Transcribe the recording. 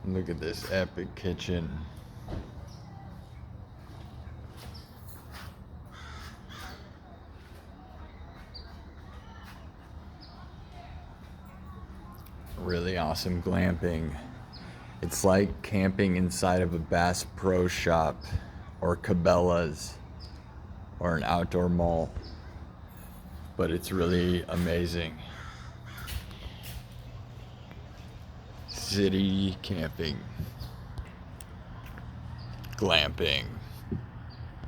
Look at this epic kitchen. Really awesome glamping. It's like camping inside of a Bass Pro Shop or Cabela's or an outdoor mall. But it's really amazing. City camping. Glamping.